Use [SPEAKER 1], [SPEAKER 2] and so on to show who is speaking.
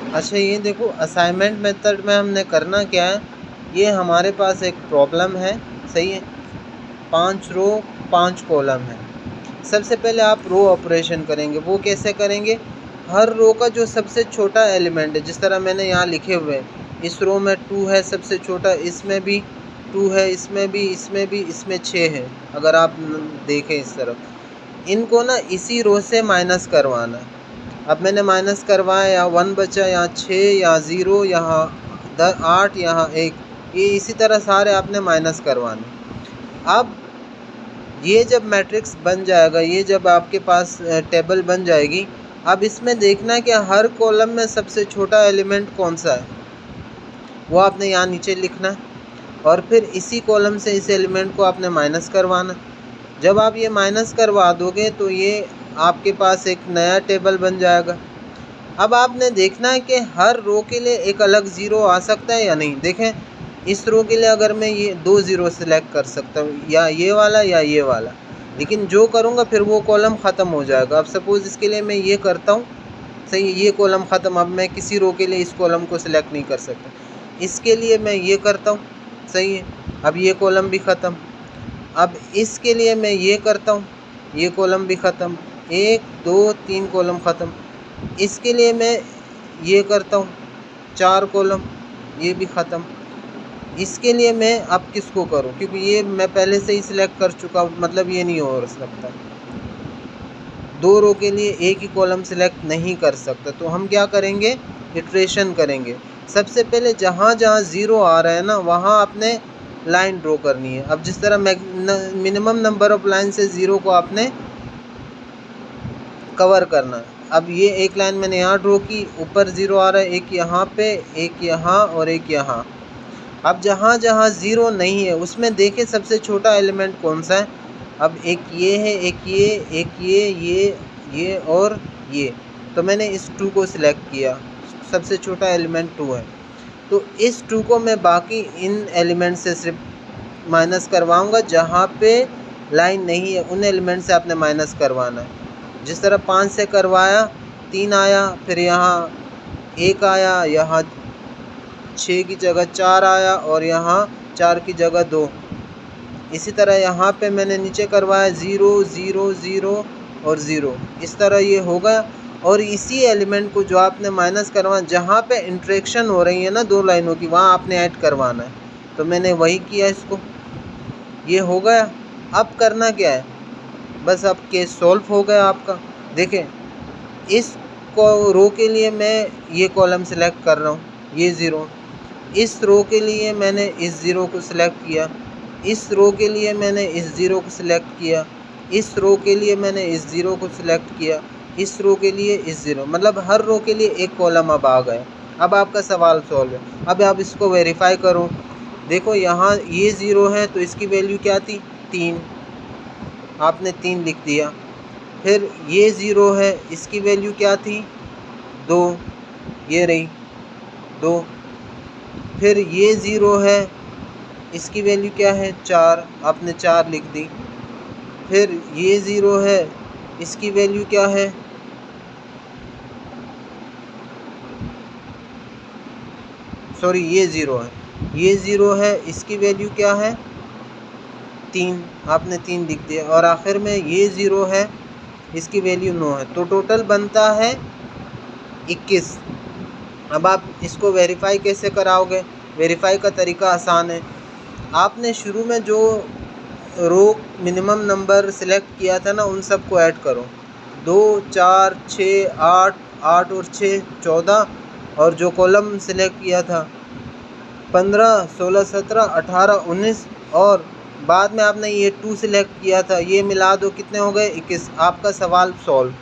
[SPEAKER 1] अच्छा ये देखो असाइनमेंट मेथड में हमने करना क्या है, ये हमारे पास एक प्रॉब्लम है, सही है, 5 रो 5 कॉलम है। सबसे पहले आप रो ऑपरेशन करेंगे। वो कैसे करेंगे, हर रो का जो सबसे छोटा एलिमेंट है, जिस तरह मैंने यहाँ लिखे हुए हैं, इस रो में 2 है सबसे छोटा, इसमें भी 2 है, इसमें भी, इसमें भी, इसमें 6 है। अगर आप देखें इस तरफ, इनको ना इसी रो से माइनस करवाना है। अब मैंने माइनस करवाया, यहाँ 1 बचा, यहाँ 6, यहाँ 0, यहाँ 8, यहाँ 1, ये इसी तरह सारे आपने माइनस करवाने। अब ये जब मैट्रिक्स बन जाएगा, ये जब आपके पास टेबल बन जाएगी, अब इसमें देखना है कि हर कॉलम में सबसे छोटा एलिमेंट कौन सा है, वो आपने यहाँ नीचे लिखना है, और फिर इसी कॉलम से इस एलिमेंट को आपने माइनस करवाना। जब आप ये माइनस करवा दोगे तो ये आपके पास एक नया टेबल बन जाएगा। अब आपने देखना है कि हर रो के लिए एक अलग ज़ीरो आ सकता है या नहीं। देखें, इस रो के लिए अगर मैं ये 2 ज़ीरो सेलेक्ट कर सकता हूँ, या ये वाला या ये वाला, लेकिन जो करूँगा फिर वो कॉलम ख़त्म हो जाएगा। अब सपोज़ इसके लिए मैं ये करता हूँ, सही, ये कॉलम ख़त्म। अब मैं किसी रो के लिए इस कॉलम को सिलेक्ट नहीं कर सकता। इसके लिए मैं ये करता हूँ, सही है, अब ये कॉलम भी ख़त्म। अब इसके लिए मैं ये करता हूँ, ये कॉलम भी ख़त्म, 1 2 3 कॉलम ख़त्म। इसके लिए मैं ये करता हूँ, 4 कॉलम, ये भी ख़त्म। इसके लिए मैं अब किसको करूँ, क्योंकि ये मैं पहले से ही सिलेक्ट कर चुका हूँ, मतलब ये नहीं हो सकता। 2 रो के लिए एक ही कॉलम सिलेक्ट नहीं कर सकता, तो हम क्या करेंगे, इटरेशन करेंगे। सबसे पहले जहाँ जहाँ ज़ीरो आ रहा है ना, वहाँ आपने लाइन ड्रॉ करनी है। अब जिस तरह मिनिमम नंबर ऑफ लाइन से ज़ीरो को आपने कवर करना है। अब ये एक लाइन मैंने यहाँ ड्रॉ की, ऊपर ज़ीरो आ रहा है, एक यहाँ पे, एक यहाँ और एक यहाँ। अब जहाँ जहाँ ज़ीरो नहीं है उसमें देखें सबसे छोटा एलिमेंट कौन सा है। अब एक ये है, एक ये और ये, तो मैंने इस 2 को सिलेक्ट किया, सबसे छोटा एलिमेंट 2 है। तो इस 2 को मैं बाकी इन एलिमेंट से सिर्फ माइनस करवाऊँगा, जहाँ पे लाइन नहीं है उन एलिमेंट से आपने माइनस करवाना है। जिस तरह 5 से करवाया, 3 आया, फिर यहाँ 1 आया, यहाँ 6 की जगह 4 आया, और यहाँ 4 की जगह 2। इसी तरह यहाँ पे मैंने नीचे करवाया 0 0 0 और 0, इस तरह ये हो गया। और इसी एलिमेंट को जो आपने माइनस करवाना, जहाँ पे इंटरेक्शन हो रही है ना 2 लाइनों की, वहाँ आपने ऐड करवाना है। तो मैंने वही किया, इसको, ये हो गया। अब करना क्या है, बस अब केस सॉल्व हो गया आपका। देखें, इस रो के लिए मैं ये कॉलम सिलेक्ट कर रहा हूँ, ये 0। इस रो के लिए मैंने इस 0 को सिलेक्ट किया, इस रो के लिए मैंने इस 0 को सिलेक्ट किया, इस रो के लिए मैंने इस 0 को सिलेक्ट किया, इस रो के लिए इस 0, मतलब हर रो के लिए एक कॉलम अब आ गया। अब आपका सवाल सॉल्व है। अब आप इसको वेरीफाई करो। देखो यहाँ ये 0 है तो इसकी वैल्यू क्या थी, 3, आपने 3 लिख दिया। फिर ये 0 है, इसकी वैल्यू क्या थी, 2, ये रही 2। फिर ये 0 है, इसकी वैल्यू क्या है, 4, आपने 4 लिख दी। फिर ये 0 है, इसकी वैल्यू क्या है, सॉरी ये 0 है, ये 0 है, इसकी वैल्यू क्या है, 3, आपने 3 लिख दिया। और आखिर में ये 0 है, इसकी वैल्यू 9 है। तो टोटल बनता है 21। अब आप इसको वेरीफाई कैसे कराओगे, वेरीफाई का तरीका आसान है। आपने शुरू में जो रो मिनिमम नंबर सिलेक्ट किया था ना, उन सब को ऐड करो, 2 4 6 8 8 और 6 14, और जो कॉलम सिलेक्ट किया था 15 16 17 18 19, और बाद में आपने ये 2 सिलेक्ट किया था, ये मिला दो, कितने हो गए, 21। आपका सवाल सॉल्व।